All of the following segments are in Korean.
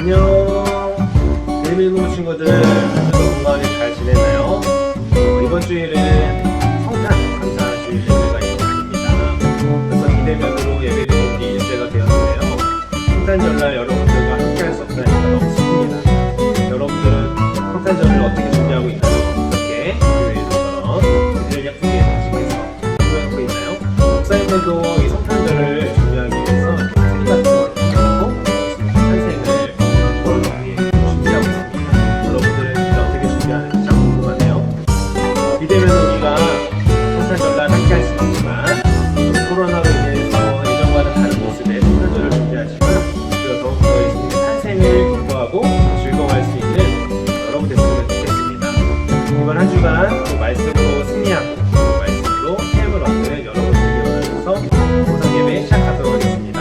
안녕. 데일리고 친구들, 건강하게 잘 지내나요? 이번 주일은 성탄 감사 주일 예배가 있는 날입니다. 그래서 비대면으로 예배 드린 지 일주가 되었는데요. 성탄절날 여러분들과 함께할 수 없다니까 너무 슬픕니다. 여러분들은 성탄절을 어떻게 준비하고 있나요? 어떻게 교회에서처럼 늘 예쁘게 장식해서 준비하고 있나요? 목사님들도 이 성탄절을 준비하기 위해서 트리 같은 걸 가지고 탄생을 준비하고 있습니다. 여러분들은 어떻게 준비하는지 참 궁금하네요. 비대면 우리가 성탄절날 함께 할 수는 없지만 코로나로 인해서 예전과는 다른 모습의 성탄절을 준비하지만 우리가 더욱더 예수님의 탄생을 기뻐하고 즐거워할 수 있는 여러분 됐으면 좋겠습니다. 이번 한 주간 또 말씀으로 승리하고 또 말씀으로 삶을 얻는 여러분 되길 원하면서 보상 예배 시작하도록 하겠습니다.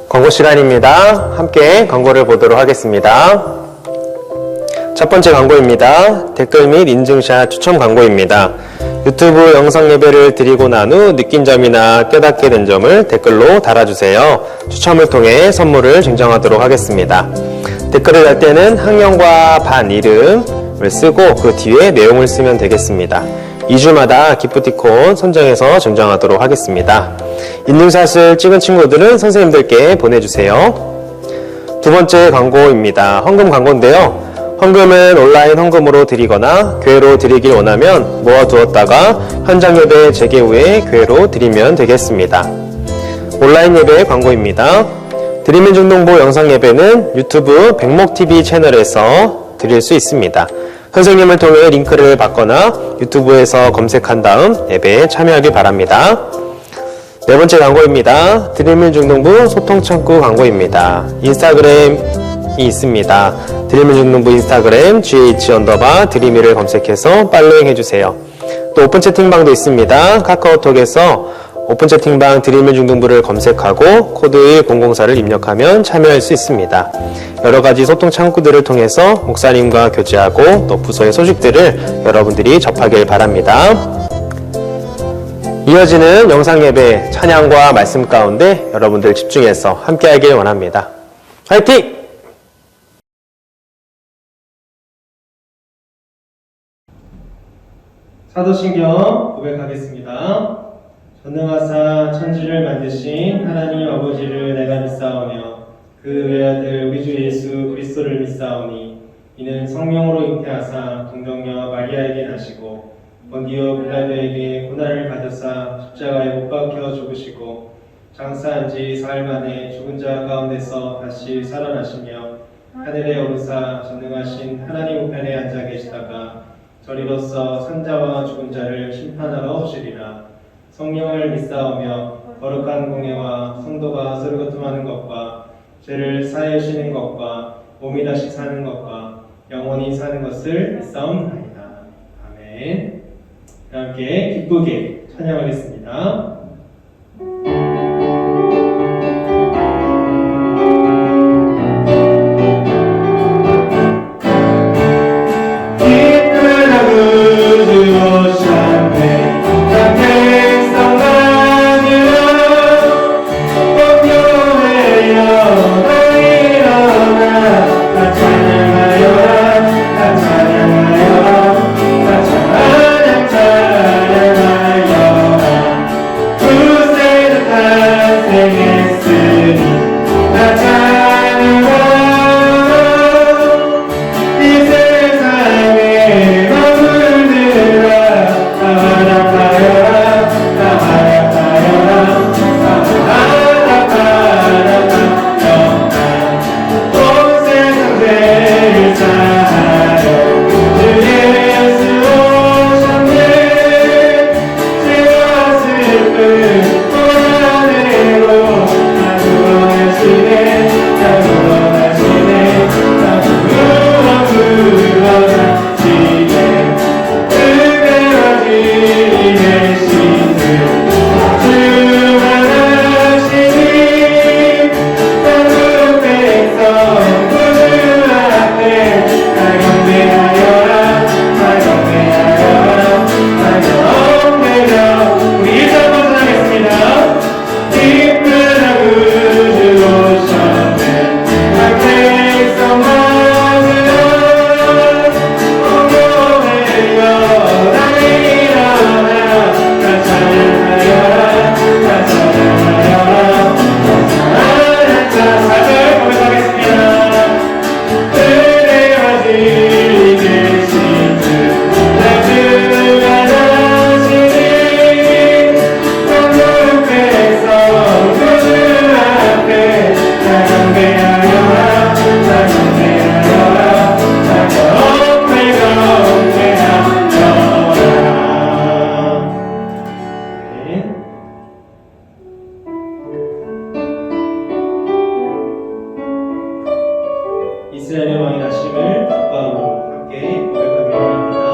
광고 시간입니다. 함께 광고를 보도록 하겠습니다. 첫 번째 광고입니다. 댓글 및 인증샷 추첨 광고입니다. 유튜브 영상 예배를 드리고 난 후 느낀 점이나 깨닫게 된 점을 댓글로 달아주세요. 추첨을 통해 선물을 증정하도록 하겠습니다. 댓글을 달 때는 학년과 반 이름을 쓰고 그 뒤에 내용을 쓰면 되겠습니다. 2주마다 기프티콘 선정해서 증정하도록 하겠습니다. 인증샷을 찍은 친구들은 선생님들께 보내주세요. 두 번째 광고입니다. 헌금 광고인데요. 헌금은 온라인 헌금으로 드리거나 교회로 드리길 원하면 모아두었다가 현장 예배 재개 후에 교회로 드리면 되겠습니다. 온라인 예배 광고입니다. 드림인 중동부 영상 예배는 유튜브 백목TV 채널에서 드릴 수 있습니다. 선생님을 통해 링크를 받거나 유튜브에서 검색한 다음 예배에 참여하길 바랍니다. 네 번째 광고입니다. 드림인 중동부 소통창구 광고입니다. 인스타그램이 있습니다. 드림인 중동부 인스타그램 gh_드림이를 검색해서 팔로잉 해주세요. 또 오픈 채팅방도 있습니다. 카카오톡에서 오픈 채팅방 드림인 중동부를 검색하고 코드 1004를 입력하면 참여할 수 있습니다. 여러가지 소통 창구들을 통해서 목사님과 교제하고 또 부서의 소식들을 여러분들이 접하길 바랍니다. 이어지는 영상 예배 찬양과 말씀 가운데 여러분들 집중해서 함께 하길 원합니다. 화이팅! 사도신경 고백하겠습니다. 전능하사 천지를 만드신 하나님 아버지를 내가 믿사오며 그 외아들 우리 주 예수 그리스도를 믿사오니 이는 성령으로 잉태하사 동정녀 마리아에게 나시고 본디오 빌라도에게 고난을 받으사 십자가에 못 박혀 죽으시고 장사한 지 사흘 만에 죽은 자 가운데서 다시 살아나시며 하늘에 오르사 전능하신 하나님 우편에 앉아 계시다가 저리로서 산자와 죽은 자를 심판하러 오시리라. 성령을 믿사오며 거룩한 공예와 성도가 서로교통하는 것과 죄를 사하시는 것과 몸이 다시 사는 것과 영원히 사는 것을 믿사옵나이다. 아멘. 함께 기쁘게 찬양하겠습니다. 이스라엘의 왕이 나심을 기뻐하고 함께 고백하기 원합니다.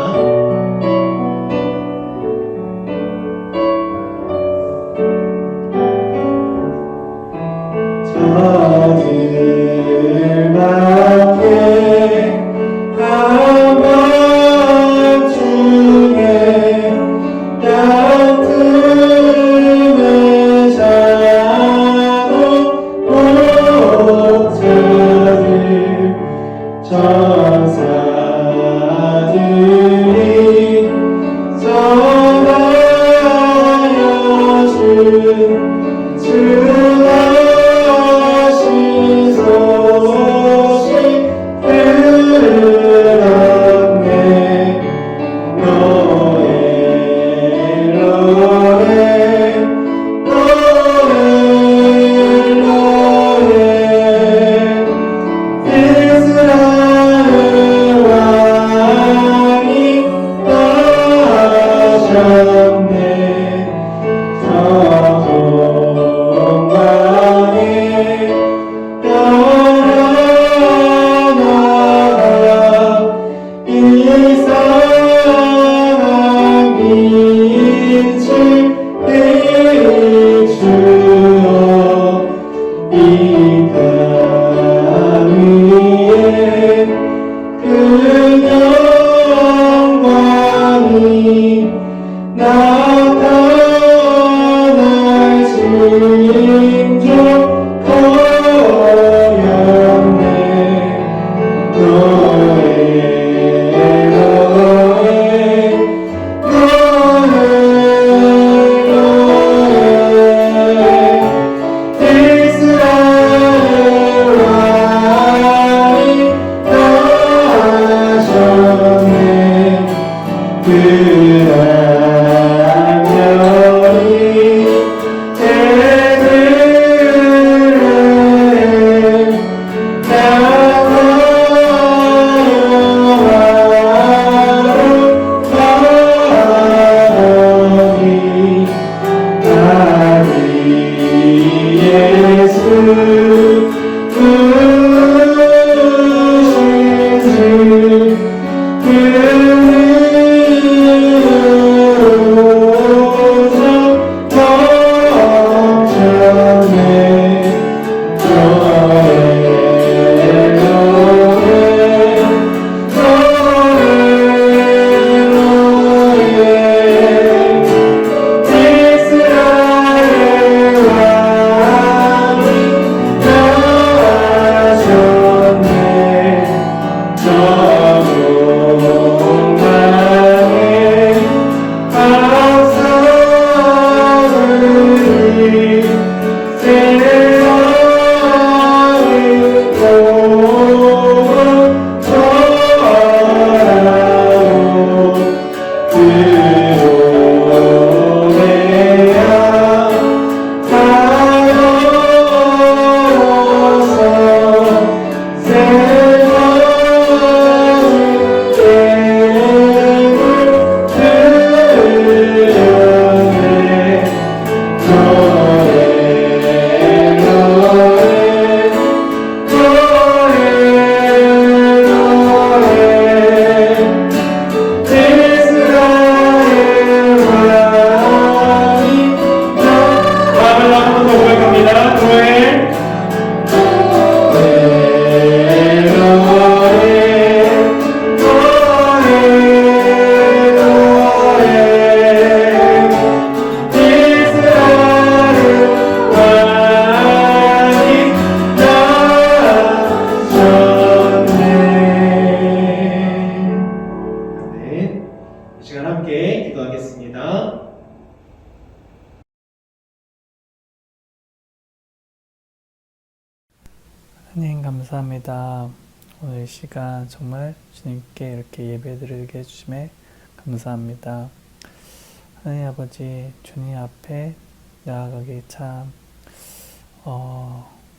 하나님 감사합니다. 오늘 이 시간 정말 주님께 이렇게 예배드리게 해주심에 감사합니다. 하나님 아버지, 주님 앞에 나아가기 참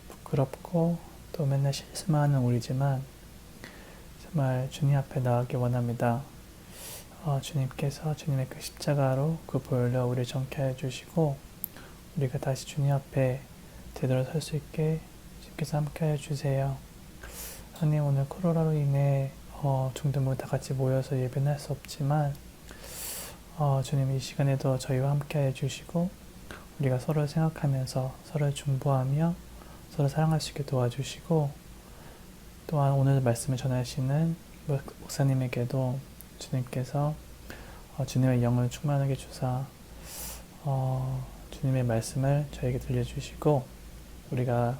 부끄럽고 또 맨날 실수만 하는 우리지만 정말 주님 앞에 나아가기 원합니다. 주님께서 주님의 그 십자가로 그 보혈로 우리를 정케 해주시고 우리가 다시 주님 앞에 되돌아 설 수 있게 주님께서 함께 해주세요. 목사님 오늘 코로나로 인해 중등부 다 같이 모여서 예배는 할 수 없지만 주님 이 시간에도 저희와 함께 해주시고 우리가 서로 생각하면서 서로 중보하며 서로 사랑할 수 있게 도와주시고 또한 오늘 말씀을 전하시는 목사님에게도 주님께서 주님의 영을 충만하게 주사 주님의 말씀을 저에게 들려주시고 우리가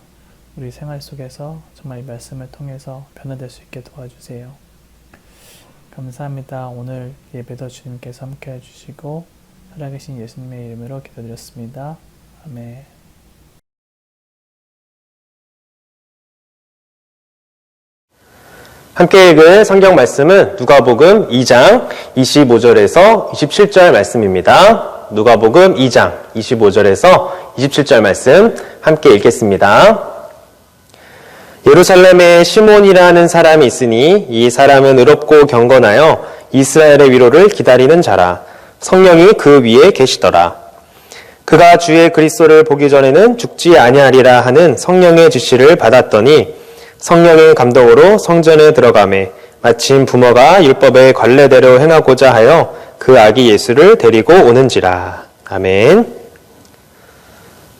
우리 생활 속에서 정말 이 말씀을 통해서 변화될 수 있게 도와주세요. 감사합니다. 오늘 예배도 주님께서 함께 해주시고 살아계신 예수님의 이름으로 기도드렸습니다. 아멘. 함께 읽을 성경 말씀은 누가복음 2장 25절에서 27절 말씀입니다. 누가복음 2장 25절에서 27절 말씀 함께 읽겠습니다. 예루살렘에 시몬이라는 사람이 있으니 이 사람은 의롭고 경건하여 이스라엘의 위로를 기다리는 자라. 성령이 그 위에 계시더라. 그가 주의 그리스도를 보기 전에는 죽지 아니하리라 하는 성령의 지시를 받았더니 성령의 감동으로 성전에 들어가매 마침 부모가 율법의 관례대로 행하고자 하여 그 아기 예수를 데리고 오는지라. 아멘.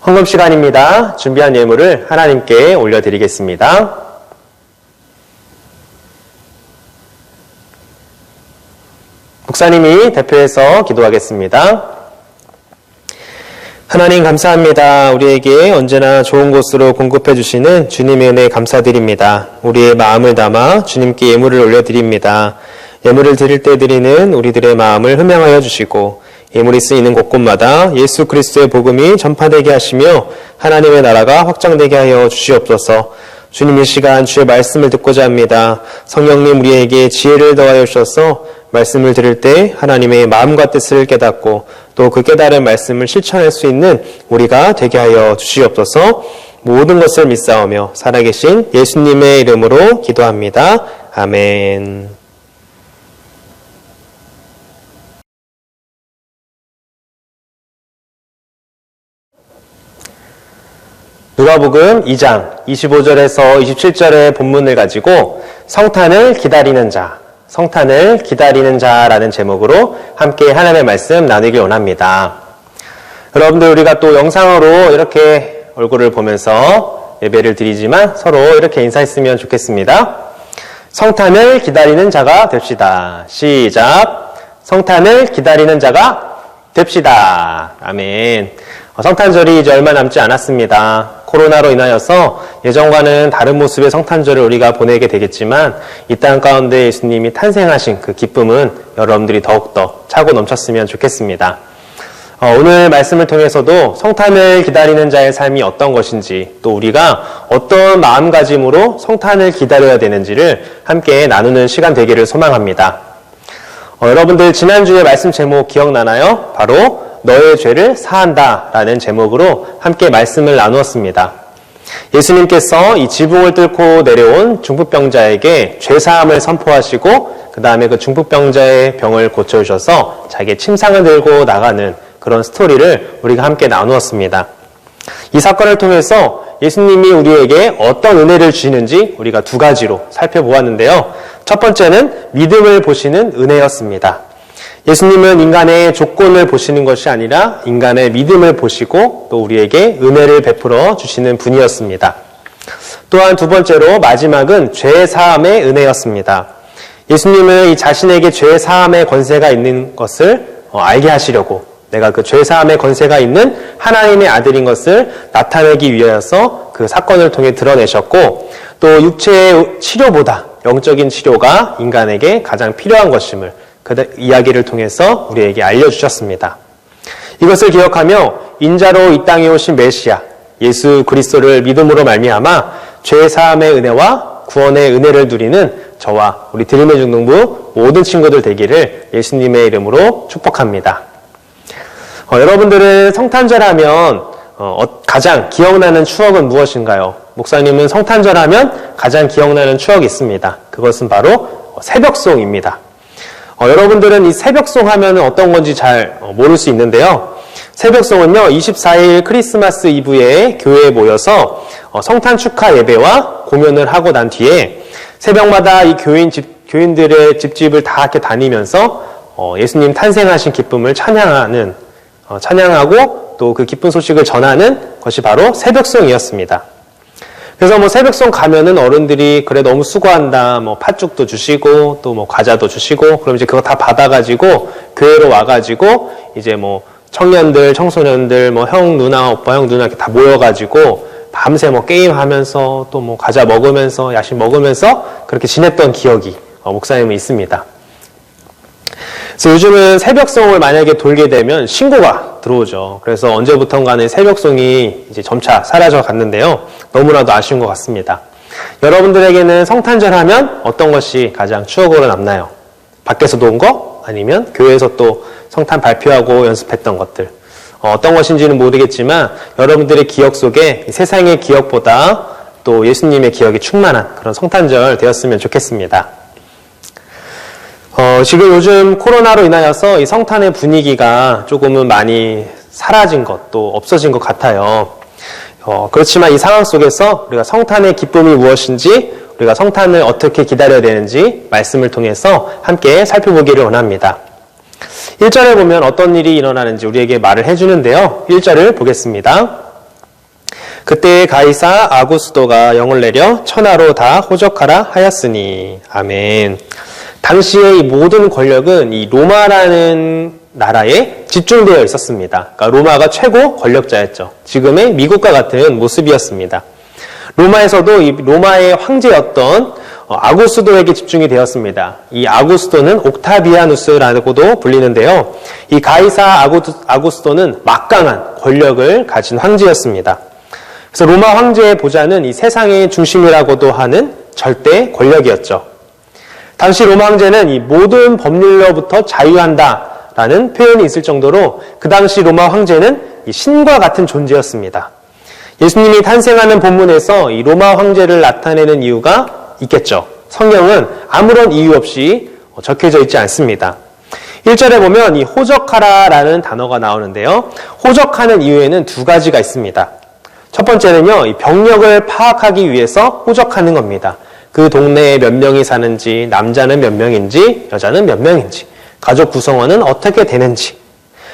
헌금 시간입니다. 준비한 예물을 하나님께 올려드리겠습니다. 목사님이 대표해서 기도하겠습니다. 하나님 감사합니다. 우리에게 언제나 좋은 곳으로 공급해 주시는 주님의 은혜 감사드립니다. 우리의 마음을 담아 주님께 예물을 올려드립니다. 예물을 드릴 때 드리는 우리들의 마음을 흠양하여 주시고 예물이 쓰이는 곳곳마다 예수 그리스도의 복음이 전파되게 하시며 하나님의 나라가 확장되게 하여 주시옵소서. 주님 이 시간 주의 말씀을 듣고자 합니다. 성령님 우리에게 지혜를 더하여 주셔서 말씀을 들을 때 하나님의 마음과 뜻을 깨닫고 또 그 깨달은 말씀을 실천할 수 있는 우리가 되게 하여 주시옵소서. 모든 것을 믿사오며 살아계신 예수님의 이름으로 기도합니다. 아멘. 누가복음 2장 25절에서 27절의 본문을 가지고 성탄을 기다리는 자라는 제목으로 함께 하나님의 말씀 나누길 원합니다. 여러분들 우리가 또 영상으로 이렇게 얼굴을 보면서 예배를 드리지만 서로 이렇게 인사했으면 좋겠습니다. 성탄을 기다리는 자가 됩시다. 시작. 성탄을 기다리는 자가 됩시다. 아멘. 성탄절이 이제 얼마 남지 않았습니다. 코로나로 인하여서 예전과는 다른 모습의 성탄절을 우리가 보내게 되겠지만 이 땅 가운데 예수님이 탄생하신 그 기쁨은 여러분들이 더욱더 차고 넘쳤으면 좋겠습니다. 오늘 말씀을 통해서도 성탄을 기다리는 자의 삶이 어떤 것인지 또 우리가 어떤 마음가짐으로 성탄을 기다려야 되는지를 함께 나누는 시간 되기를 소망합니다. 여러분들 지난주에 말씀 제목 기억나나요? 바로 너의 죄를 사한다 라는 제목으로 함께 말씀을 나누었습니다. 예수님께서 이 지붕을 뚫고 내려온 중풍병자에게 죄사함을 선포하시고 그 다음에 그 중풍병자의 병을 고쳐주셔서 자기의 침상을 들고 나가는 그런 스토리를 우리가 함께 나누었습니다. 이 사건을 통해서 예수님이 우리에게 어떤 은혜를 주시는지 우리가 두 가지로 살펴보았는데요. 첫 번째는 믿음을 보시는 은혜였습니다. 예수님은 인간의 조건을 보시는 것이 아니라 인간의 믿음을 보시고 또 우리에게 은혜를 베풀어 주시는 분이었습니다. 또한 두 번째로 마지막은 죄 사함의 은혜였습니다. 예수님은 이 자신에게 죄 사함의 권세가 있는 것을 알게 하시려고 내가 그 죄 사함의 권세가 있는 하나님의 아들인 것을 나타내기 위하여서 그 사건을 통해 드러내셨고 또 육체의 치료보다 영적인 치료가 인간에게 가장 필요한 것임을 그 이야기를 통해서 우리에게 알려주셨습니다. 이것을 기억하며 인자로 이 땅에 오신 메시아 예수 그리스도를 믿음으로 말미암아 죄 사함의 은혜와 구원의 은혜를 누리는 저와 우리 드림의 중등부 모든 친구들 되기를 예수님의 이름으로 축복합니다. 여러분들은 성탄절 하면 가장 기억나는 추억은 무엇인가요? 목사님은 성탄절 하면 가장 기억나는 추억이 있습니다. 그것은 바로 새벽송입니다. 여러분들은 이 새벽송 하면 어떤 건지 잘 모를 수 있는데요. 새벽송은요, 24일 크리스마스 이브에 교회에 모여서 성탄 축하 예배와 공연을 하고 난 뒤에 새벽마다 이 교인들의 집집을 다 이렇게 다니면서 예수님 탄생하신 기쁨을 찬양하고 또 그 기쁜 소식을 전하는 것이 바로 새벽송이었습니다. 그래서 뭐 새벽송 가면은 어른들이 그래 너무 수고한다, 뭐 팥죽도 주시고 또 뭐 과자도 주시고 그럼 이제 그거 다 받아가지고 교회로 와가지고 이제 뭐 청년들, 청소년들, 뭐 형 누나, 오빠 형 누나 이렇게 다 모여가지고 밤새 뭐 게임하면서 또 뭐 과자 먹으면서 야식 먹으면서 그렇게 지냈던 기억이 목사님은 있습니다. 그래서 요즘은 새벽송을 만약에 돌게 되면 신고가 들어오죠. 그래서 언제부턴가는 새벽송이 이제 점차 사라져 갔는데요. 너무나도 아쉬운 것 같습니다. 여러분들에게는 성탄절 하면 어떤 것이 가장 추억으로 남나요? 밖에서도 온 거? 아니면 교회에서 또 성탄 발표하고 연습했던 것들? 어떤 것인지는 모르겠지만 여러분들의 기억 속에 세상의 기억보다 또 예수님의 기억이 충만한 그런 성탄절 되었으면 좋겠습니다. 지금 요즘 코로나로 인하여서 이 성탄의 분위기가 조금은 많이 사라진 것, 또 없어진 것 같아요. 그렇지만 이 상황 속에서 우리가 성탄의 기쁨이 무엇인지, 우리가 성탄을 어떻게 기다려야 되는지 말씀을 통해서 함께 살펴보기를 원합니다. 1절에 보면 어떤 일이 일어나는지 우리에게 말을 해주는데요. 1절을 보겠습니다. 그때 가이사 아구스도가 영을 내려 천하로 다 호적하라 하였으니. 아멘. 당시에 이 모든 권력은 이 로마라는 나라에 집중되어 있었습니다. 그러니까 로마가 최고 권력자였죠. 지금의 미국과 같은 모습이었습니다. 로마에서도 이 로마의 황제였던 아구스도에게 집중이 되었습니다. 이 아구스도는 옥타비아누스라고도 불리는데요. 이 가이사 아구스도는 막강한 권력을 가진 황제였습니다. 그래서 로마 황제의 보좌는 이 세상의 중심이라고도 하는 절대 권력이었죠. 당시 로마 황제는 이 모든 법률로부터 자유한다라는 표현이 있을 정도로 그 당시 로마 황제는 이 신과 같은 존재였습니다. 예수님이 탄생하는 본문에서 이 로마 황제를 나타내는 이유가 있겠죠. 성경은 아무런 이유 없이 적혀져 있지 않습니다. 1절에 보면 이 호적하라라는 단어가 나오는데요. 호적하는 이유에는 두 가지가 있습니다. 첫 번째는요, 이 병력을 파악하기 위해서 호적하는 겁니다. 그 동네에 몇 명이 사는지, 남자는 몇 명인지, 여자는 몇 명인지, 가족 구성원은 어떻게 되는지.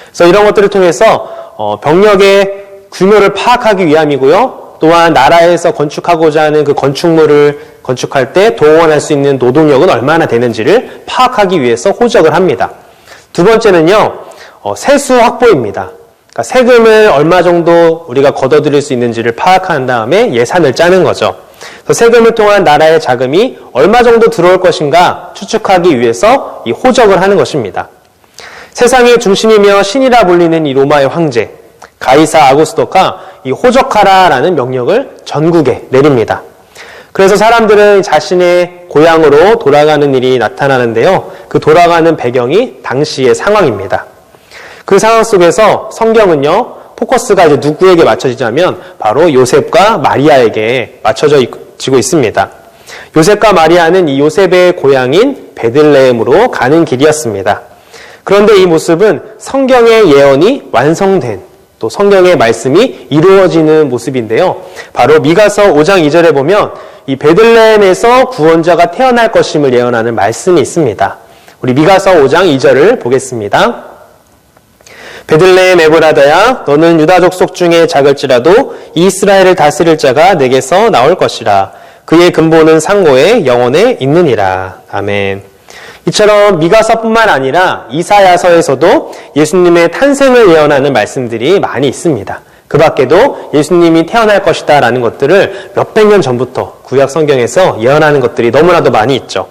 그래서 이런 것들을 통해서 병력의 규모를 파악하기 위함이고요. 또한 나라에서 건축하고자 하는 그 건축물을 건축할 때 동원할 수 있는 노동력은 얼마나 되는지를 파악하기 위해서 호적을 합니다. 두 번째는요, 세수 확보입니다. 그러니까 세금을 얼마 정도 우리가 걷어들일 수 있는지를 파악한 다음에 예산을 짜는 거죠. 세금을 통한 나라의 자금이 얼마 정도 들어올 것인가 추측하기 위해서 이 호적을 하는 것입니다. 세상의 중심이며 신이라 불리는 이 로마의 황제 가이사 아구스토가 이 호적하라라는 명령을 전국에 내립니다. 그래서 사람들은 자신의 고향으로 돌아가는 일이 나타나는데요. 그 돌아가는 배경이 당시의 상황입니다. 그 상황 속에서 성경은요, 포커스가 이제 누구에게 맞춰지냐면 바로 요셉과 마리아에게 맞춰지고 있습니다. 요셉과 마리아는 이 요셉의 고향인 베들레헴으로 가는 길이었습니다. 그런데 이 모습은 성경의 예언이 완성된, 또 성경의 말씀이 이루어지는 모습인데요. 바로 미가서 5장 2절에 보면 이 베들레헴에서 구원자가 태어날 것임을 예언하는 말씀이 있습니다. 우리 미가서 5장 2절을 보겠습니다. 베들레헴 에브라다야, 너는 유다족 속 중에 작을지라도 이스라엘을 다스릴 자가 내게서 나올 것이라. 그의 근본은 상고에 영원에 있느니라. 아멘. 이처럼 미가서뿐만 아니라 이사야서에서도 예수님의 탄생을 예언하는 말씀들이 많이 있습니다. 그 밖에도 예수님이 태어날 것이다 라는 것들을 몇백 년 전부터 구약 성경에서 예언하는 것들이 너무나도 많이 있죠.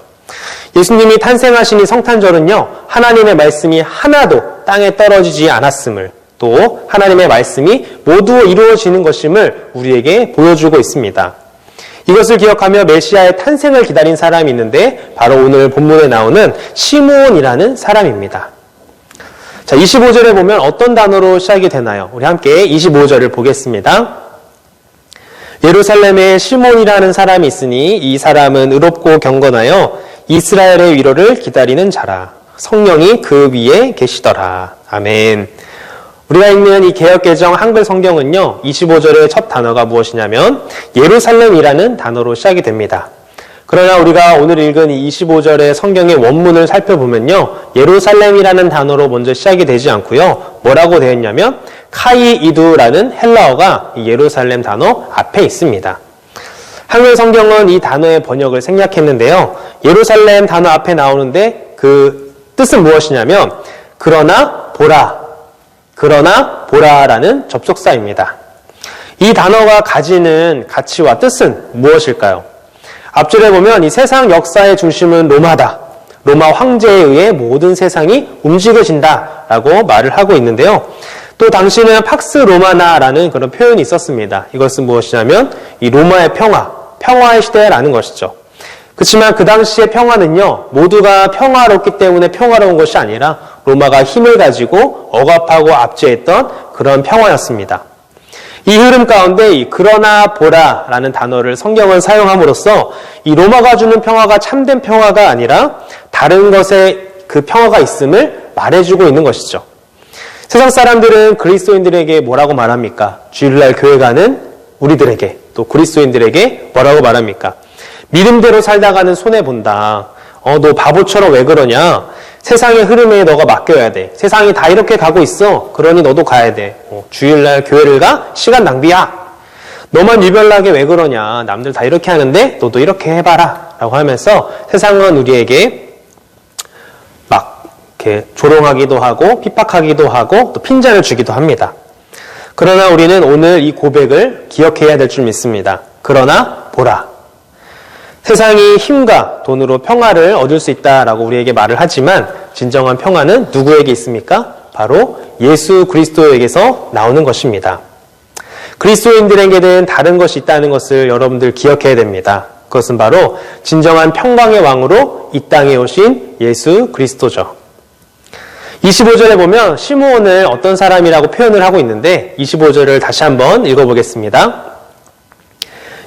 예수님이 탄생하신 이 성탄절은요, 하나님의 말씀이 하나도 땅에 떨어지지 않았음을, 또 하나님의 말씀이 모두 이루어지는 것임을 우리에게 보여주고 있습니다. 이것을 기억하며 메시아의 탄생을 기다린 사람이 있는데 바로 오늘 본문에 나오는 시므온이라는 사람입니다. 자, 25절에 보면 어떤 단어로 시작이 되나요? 우리 함께 25절을 보겠습니다. 예루살렘에 시몬이라는 사람이 있으니 이 사람은 의롭고 경건하여 이스라엘의 위로를 기다리는 자라. 성령이 그 위에 계시더라. 아멘. 우리가 읽는 이 개역개정 한글 성경은요, 25절의 첫 단어가 무엇이냐면 예루살렘이라는 단어로 시작이 됩니다. 그러나 우리가 오늘 읽은 이 25절의 성경의 원문을 살펴보면요. 예루살렘이라는 단어로 먼저 시작이 되지 않고요. 뭐라고 되어 있냐면 카이이두라는 헬라어가 이 예루살렘 단어 앞에 있습니다. 한글 성경은 이 단어의 번역을 생략했는데요. 예루살렘 단어 앞에 나오는데 그 뜻은 무엇이냐면 그러나 보라라는 접속사입니다. 이 단어가 가지는 가치와 뜻은 무엇일까요? 앞줄에 보면 이 세상 역사의 중심은 로마다. 로마 황제에 의해 모든 세상이 움직여진다라고 말을 하고 있는데요. 또 당시는 팍스 로마나라는 그런 표현이 있었습니다. 이것은 무엇이냐면 이 로마의 평화의 시대라는 것이죠. 그렇지만 그 당시의 평화는요, 모두가 평화롭기 때문에 평화로운 것이 아니라 로마가 힘을 가지고 억압하고 압제했던 그런 평화였습니다. 이 흐름 가운데 이 그러나 보라라는 단어를 성경은 사용함으로써 이 로마가 주는 평화가 참된 평화가 아니라 다른 것에 그 평화가 있음을 말해주고 있는 것이죠. 세상 사람들은 그리스도인들에게 뭐라고 말합니까? 주일날 교회 가는 우리들에게 또 그리스도인들에게 뭐라고 말합니까? 믿음대로 살다가는 손해본다. 너 바보처럼 왜 그러냐? 세상의 흐름에 너가 맡겨야 돼. 세상이 다 이렇게 가고 있어. 그러니 너도 가야 돼. 주일날 교회를 가? 시간 낭비야. 너만 유별나게 왜 그러냐? 남들 다 이렇게 하는데 너도 이렇게 해봐라. 라고 하면서 세상은 우리에게 막 이렇게 조롱하기도 하고 핍박하기도 하고 또 핀잔을 주기도 합니다. 그러나 우리는 오늘 이 고백을 기억해야 될 줄 믿습니다. 그러나 보라. 세상이 힘과 돈으로 평화를 얻을 수 있다라고 우리에게 말을 하지만 진정한 평화는 누구에게 있습니까? 바로 예수 그리스도에게서 나오는 것입니다. 그리스도인들에게는 다른 것이 있다는 것을 여러분들 기억해야 됩니다. 그것은 바로 진정한 평강의 왕으로 이 땅에 오신 예수 그리스도죠. 25절에 보면 시므온을 어떤 사람이라고 표현을 하고 있는데 25절을 다시 한번 읽어보겠습니다.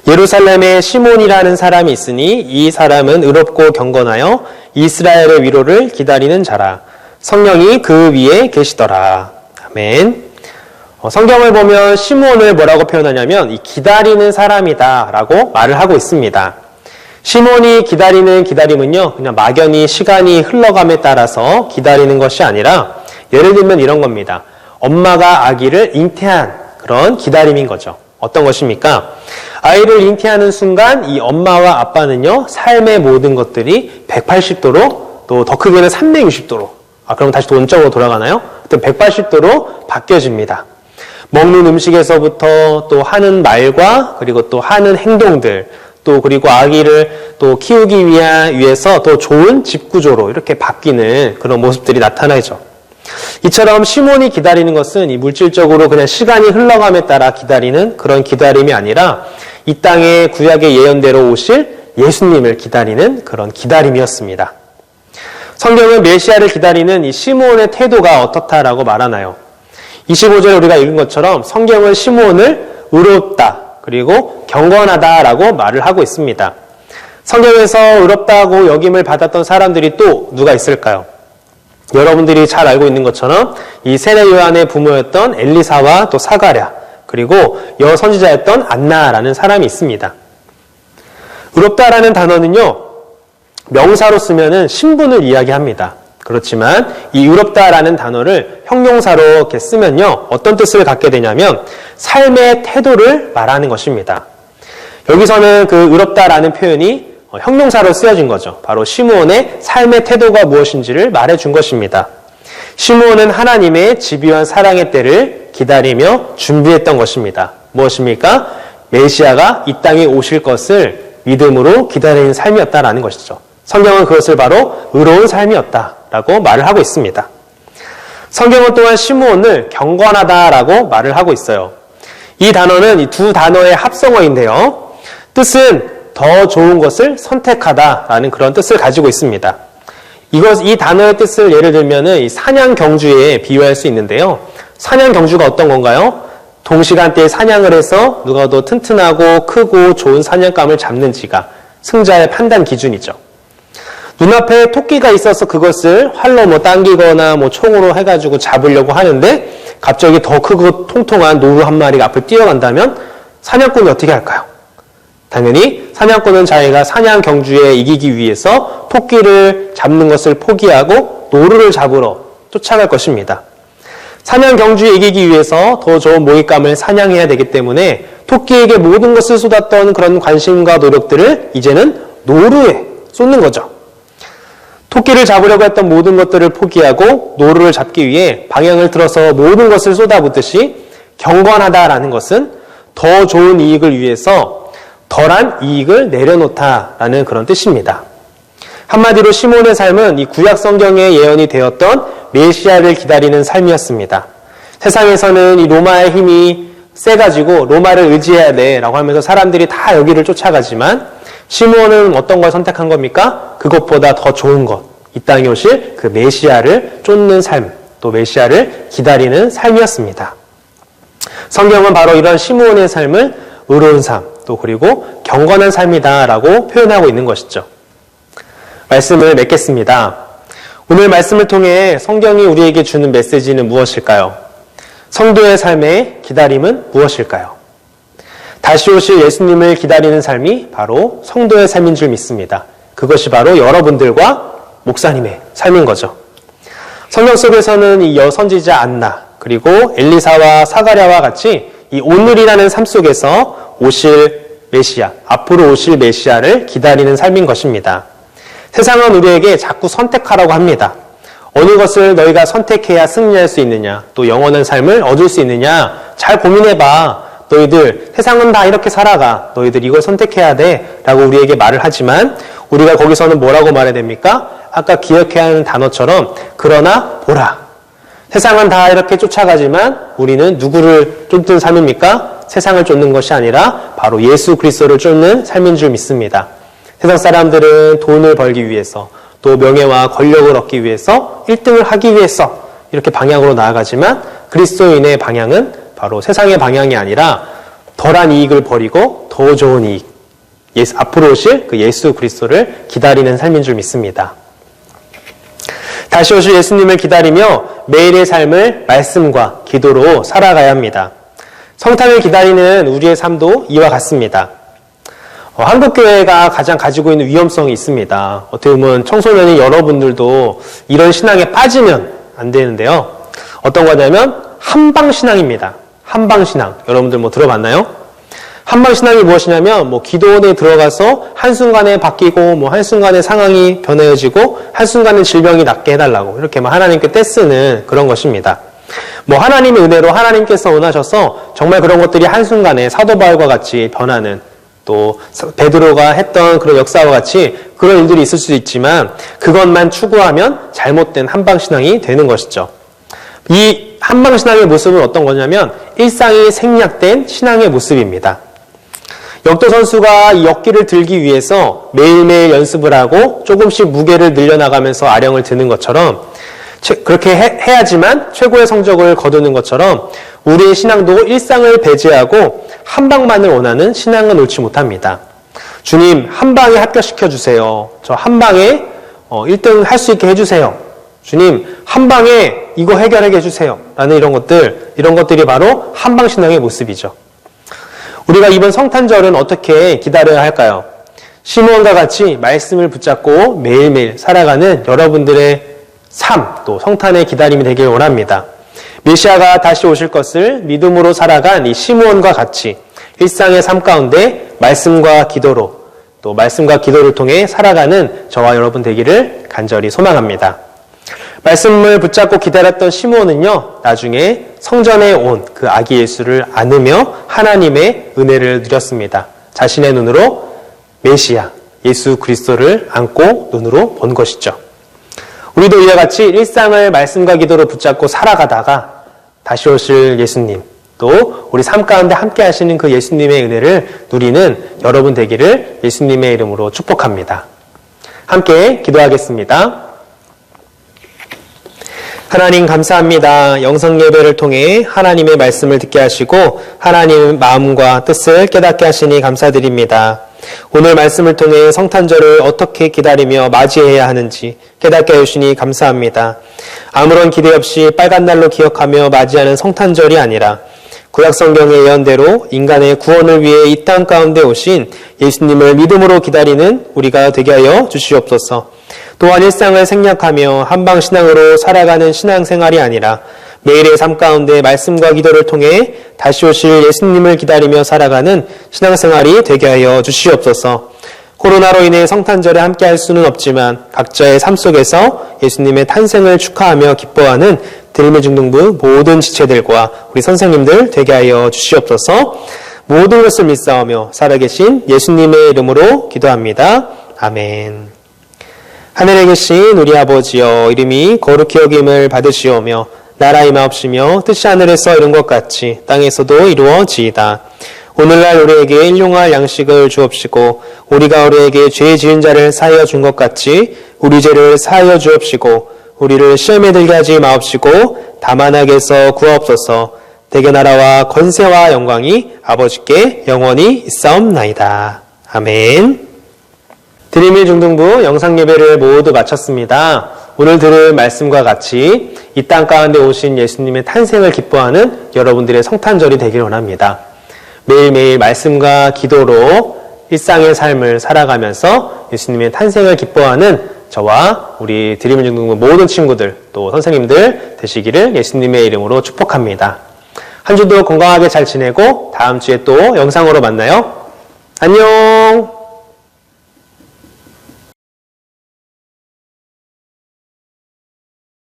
예루살렘에 시몬이라는 사람이 있으니 이 사람은 의롭고 경건하여 이스라엘의 위로를 기다리는 자라. 성령이 그 위에 계시더라. 아멘. 성경을 보면 시몬을 뭐라고 표현하냐면 이 기다리는 사람이다 라고 말을 하고 있습니다. 시몬이 기다리는 기다림은요, 그냥 막연히 시간이 흘러감에 따라서 기다리는 것이 아니라 예를 들면 이런 겁니다. 엄마가 아기를 잉태한 그런 기다림인 거죠. 어떤 것입니까? 아이를 잉태하는 순간 이 엄마와 아빠는요, 삶의 모든 것들이 180도로 또 더 크게는 360도로 그럼 다시 원점으로 돌아가나요? 180도로 바뀌어집니다. 먹는 음식에서부터 또 하는 말과 그리고 또 하는 행동들 또 그리고 아기를 또 키우기 위해서 더 좋은 집 구조로 이렇게 바뀌는 그런 모습들이 나타나죠. 이처럼 시몬이 기다리는 것은 이 물질적으로 그냥 시간이 흘러감에 따라 기다리는 그런 기다림이 아니라 이 땅에 구약의 예언대로 오실 예수님을 기다리는 그런 기다림이었습니다. 성경은 메시아를 기다리는 이 시므온의 태도가 어떻다라고 말하나요? 25절에 우리가 읽은 것처럼 성경은 시므온을 의롭다 그리고 경건하다라고 말을 하고 있습니다. 성경에서 의롭다고 여김을 받았던 사람들이 또 누가 있을까요? 여러분들이 잘 알고 있는 것처럼 이 세례 요한의 부모였던 엘리사와 또 사가랴 그리고 여선지자였던 안나라는 사람이 있습니다. 의롭다라는 단어는요, 명사로 쓰면은 신분을 이야기합니다. 그렇지만 이 의롭다라는 단어를 형용사로 이렇게 쓰면요, 어떤 뜻을 갖게 되냐면 삶의 태도를 말하는 것입니다. 여기서는 그 의롭다라는 표현이 형용사로 쓰여진 거죠. 바로 시므온의 삶의 태도가 무엇인지를 말해준 것입니다. 시므온은 하나님의 집요한 사랑의 때를 기다리며 준비했던 것입니다. 무엇입니까? 메시아가 이 땅에 오실 것을 믿음으로 기다리는 삶이었다라는 것이죠. 성경은 그것을 바로 의로운 삶이었다라고 말을 하고 있습니다. 성경은 또한 시므온을 경건하다라고 말을 하고 있어요. 이 단어는 이 두 단어의 합성어인데요. 뜻은 더 좋은 것을 선택하다라는 그런 뜻을 가지고 있습니다. 이 단어의 뜻을 예를 들면은 이 사냥 경주에 비유할 수 있는데요. 사냥 경주가 어떤 건가요? 동시간대에 사냥을 해서 누가 더 튼튼하고 크고 좋은 사냥감을 잡는지가 승자의 판단 기준이죠. 눈앞에 토끼가 있어서 그것을 활로 당기거나 총으로 해가지고 잡으려고 하는데 갑자기 더 크고 통통한 노루 한 마리가 앞을 뛰어간다면 사냥꾼이 어떻게 할까요? 당연히 사냥꾼은 자기가 사냥 경주에 이기기 위해서 토끼를 잡는 것을 포기하고 노루를 잡으러 쫓아갈 것입니다. 사냥 경주에 이기기 위해서 더 좋은 먹잇감을 사냥해야 되기 때문에 토끼에게 모든 것을 쏟았던 그런 관심과 노력들을 이제는 노루에 쏟는 거죠. 토끼를 잡으려고 했던 모든 것들을 포기하고 노루를 잡기 위해 방향을 틀어서 모든 것을 쏟아붓듯이 경건하다라는 것은 더 좋은 이익을 위해서 덜한 이익을 내려놓다라는 그런 뜻입니다. 한마디로 시몬의 삶은 이 구약 성경에 예언이 되었던 메시아를 기다리는 삶이었습니다. 세상에서는 이 로마의 힘이 세가지고 로마를 의지해야 돼라고 하면서 사람들이 다 여기를 쫓아가지만 시몬은 어떤 걸 선택한 겁니까? 그것보다 더 좋은 것, 이 땅에 오실 그 메시아를 쫓는 삶, 또 메시아를 기다리는 삶이었습니다. 성경은 바로 이런 시므온의 삶을 의로운 삶, 또 그리고 경건한 삶이다라고 표현하고 있는 것이죠. 말씀을 맺겠습니다. 오늘 말씀을 통해 성경이 우리에게 주는 메시지는 무엇일까요? 성도의 삶의 기다림은 무엇일까요? 다시 오실 예수님을 기다리는 삶이 바로 성도의 삶인 줄 믿습니다. 그것이 바로 여러분들과 목사님의 삶인 거죠. 성경 속에서는 이 여선지자 안나, 그리고 엘리사와 사가랴와 같이 이 오늘이라는 삶 속에서 오실 메시아, 앞으로 오실 메시아를 기다리는 삶인 것입니다. 세상은 우리에게 자꾸 선택하라고 합니다. 어느 것을 너희가 선택해야 승리할 수 있느냐, 또 영원한 삶을 얻을 수 있느냐, 잘 고민해봐. 너희들 세상은 다 이렇게 살아가. 너희들 이걸 선택해야 돼. 라고 우리에게 말을 하지만 우리가 거기서는 뭐라고 말해야 됩니까? 아까 기억해야 하는 단어처럼 그러나 보라. 세상은 다 이렇게 쫓아가지만 우리는 누구를 쫓는 삶입니까? 세상을 쫓는 것이 아니라 바로 예수 그리스도를 쫓는 삶인 줄 믿습니다. 세상 사람들은 돈을 벌기 위해서 또 명예와 권력을 얻기 위해서 1등을 하기 위해서 이렇게 방향으로 나아가지만 그리스도인의 방향은 바로 세상의 방향이 아니라 덜한 이익을 버리고 더 좋은 이익, 앞으로 오실 그 예수 그리스도를 기다리는 삶인 줄 믿습니다. 다시 오실 예수님을 기다리며 매일의 삶을 말씀과 기도로 살아가야 합니다. 성탄을 기다리는 우리의 삶도 이와 같습니다. 한국교회가 가장 가지고 있는 위험성이 있습니다. 어떻게 보면 청소년인 여러분들도 이런 신앙에 빠지면 안 되는데요. 어떤 거냐면 한방신앙입니다. 한방신앙. 여러분들 뭐 들어봤나요? 한방신앙이 무엇이냐면 기도원에 들어가서 한순간에 바뀌고 한순간에 상황이 변해지고 한순간에 질병이 낫게 해달라고 이렇게 하나님께 떼쓰는 그런 것입니다. 하나님의 은혜로 하나님께서 원하셔서 정말 그런 것들이 한순간에 사도 바울과 같이 변하는 또 베드로가 했던 그런 역사와 같이 그런 일들이 있을 수도 있지만 그것만 추구하면 잘못된 한방신앙이 되는 것이죠. 이 한방신앙의 모습은 어떤 거냐면 일상이 생략된 신앙의 모습입니다. 역도 선수가 이 역기를 들기 위해서 매일매일 연습을 하고 조금씩 무게를 늘려나가면서 아령을 드는 것처럼 그렇게 해야지만 최고의 성적을 거두는 것처럼 우리의 신앙도 일상을 배제하고 한 방만을 원하는 신앙은 옳지 못합니다. 주님, 한 방에 합격시켜주세요. 저 한 방에 1등 할 수 있게 해주세요. 주님, 한 방에 이거 해결하게 해주세요. 라는 이런 것들이 바로 한방신앙의 모습이죠. 우리가 이번 성탄절은 어떻게 기다려야 할까요? 시므온과 같이 말씀을 붙잡고 매일매일 살아가는 여러분들의 삶, 또 성탄의 기다림이 되길 원합니다. 메시아가 다시 오실 것을 믿음으로 살아간 이 시므온과 같이 일상의 삶 가운데 말씀과 기도로 또 말씀과 기도를 통해 살아가는 저와 여러분 되기를 간절히 소망합니다. 말씀을 붙잡고 기다렸던 시므온은요, 나중에 성전에 온 그 아기 예수를 안으며 하나님의 은혜를 누렸습니다. 자신의 눈으로 메시아, 예수 그리스도를 안고 눈으로 본 것이죠. 우리도 이와 같이 일상을 말씀과 기도로 붙잡고 살아가다가 다시 오실 예수님, 또 우리 삶 가운데 함께 하시는 그 예수님의 은혜를 누리는 여러분 되기를 예수님의 이름으로 축복합니다. 함께 기도하겠습니다. 하나님 감사합니다. 영성 예배를 통해 하나님의 말씀을 듣게 하시고 하나님의 마음과 뜻을 깨닫게 하시니 감사드립니다. 오늘 말씀을 통해 성탄절을 어떻게 기다리며 맞이해야 하는지 깨닫게 해주시니 감사합니다. 아무런 기대 없이 빨간 날로 기억하며 맞이하는 성탄절이 아니라 구약성경의 예언대로 인간의 구원을 위해 이 땅 가운데 오신 예수님을 믿음으로 기다리는 우리가 되게 하여 주시옵소서. 또한 일상을 생략하며 한방신앙으로 살아가는 신앙생활이 아니라 매일의 삶 가운데 말씀과 기도를 통해 다시 오실 예수님을 기다리며 살아가는 신앙생활이 되게 하여 주시옵소서. 코로나로 인해 성탄절에 함께 할 수는 없지만 각자의 삶 속에서 예수님의 탄생을 축하하며 기뻐하는 드림의 중등부 모든 지체들과 우리 선생님들 되게 하여 주시옵소서. 모든 것을 믿사오며 살아계신 예수님의 이름으로 기도합니다. 아멘. 하늘에 계신 우리 아버지여, 이름이 거룩히 여김을 받으시오며 나라 임하옵시며 뜻이 하늘에서 이룬 것 같이 땅에서도 이루어지이다. 오늘날 우리에게 일용할 양식을 주옵시고 우리가 우리에게 죄 지은 자를 사하여 준 것 같이 우리 죄를 사하여 주옵시고 우리를 시험에 들게 하지 마옵시고 다만 악에서 구하옵소서. 대개 나라와 권세와 영광이 아버지께 영원히 있사옵나이다. 아멘. 드림일 중등부 영상 예배를 모두 마쳤습니다. 오늘 들은 말씀과 같이 이 땅 가운데 오신 예수님의 탄생을 기뻐하는 여러분들의 성탄절이 되길 원합니다. 매일매일 말씀과 기도로 일상의 삶을 살아가면서 예수님의 탄생을 기뻐하는 저와 우리 드림일 중등부 모든 친구들 또 선생님들 되시기를 예수님의 이름으로 축복합니다. 한 주도 건강하게 잘 지내고 다음 주에 또 영상으로 만나요. 안녕.